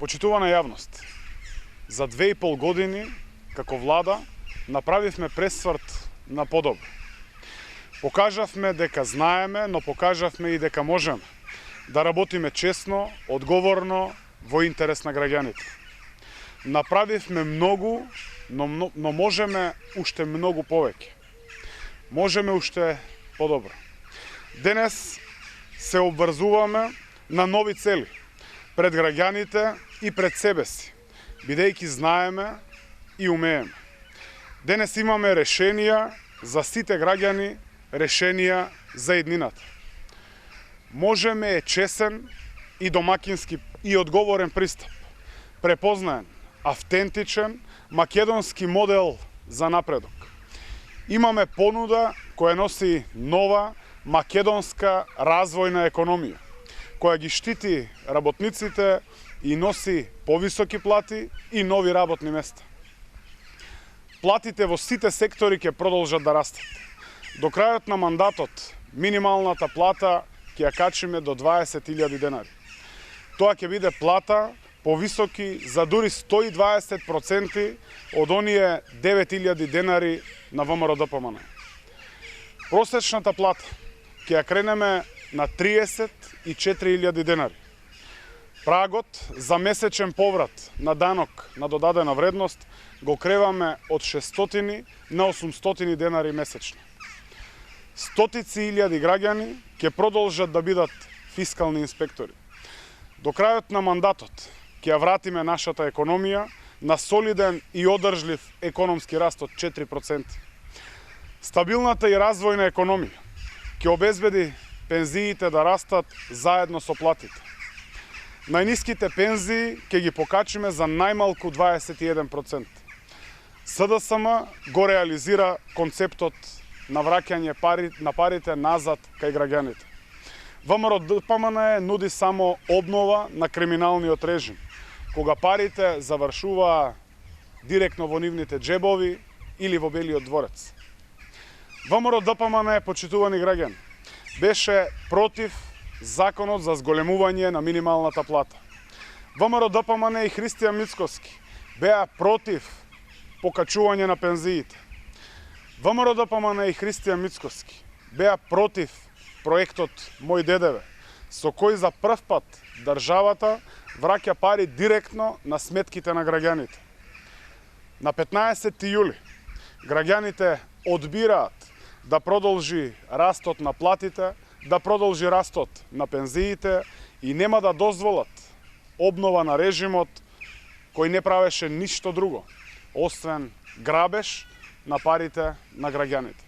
Почитувана јавност, за 2,5 години како влада направивме пресврт на подобро. Покажавме дека знаеме, но покажавме и дека можеме да работиме честно, одговорно, во интерес на граѓаните. Направивме многу, но можеме уште многу повеќе. Можеме уште подобро. Денес се обврзуваме на нови цели пред граѓаните и пред себе си, бидејќи знаеме и умееме. Денес имаме решенија за сите граѓани, решенија за еднината. Можеме е чесен и домакински и одговорен пристап, препознаен, автентичен, македонски модел за напредок. Имаме понуда која носи нова македонска развојна економија, која ги штити работниците и носи повисоки плати и нови работни места. Платите во сите сектори ќе продолжат да растат. До крајот на мандатот минималната плата ќе ја качиме до 20.000 денари. Тоа ќе биде плата повисоки за дури 120% од оние 9.000 денари на ВМРО-ДПМН. Просечната плата ќе ја кренеме на 34.000 денари. Прагот за месечен поврат на данок на додадена вредност го креваме од 600 на 800 денари месечно. Стотици илјади граѓани ќе продолжат да бидат фискални инспектори. До крајот на мандатот ќе ја вратиме нашата економија на солиден и одржлив економски раст од 4%. Стабилната и развојна економија ќе обезбеди пензиите да растат заедно со платите. Најниските пензии ќе ги покачиме за најмалку 21%. СДСМ го реализира концептот на враќање на парите назад кај граѓаните. ВМРО-ДПМН нуди само обнова на криминалниот режим, кога парите завршуваа директно во нивните джебови или во Белиот дворец. ВМРО-ДПМН, почитувани граѓани, беше против законот за зголемување на минималната плата. ВМРО-ДПМН и Христијан Мицкоски беа против покачување на пензиите. ВМРО-ДПМН и Христијан Мицкоски беа против проектот Мој ДДВ, со кој за прв пат државата враќа пари директно на сметките на граѓаните. На 15 јули граѓаните одбираат да продолжи растот на платите, да продолжи растот на пензиите и нема да дозволат обнова на режимот кој не правеше ништо друго, освен грабеж на парите на граѓаните.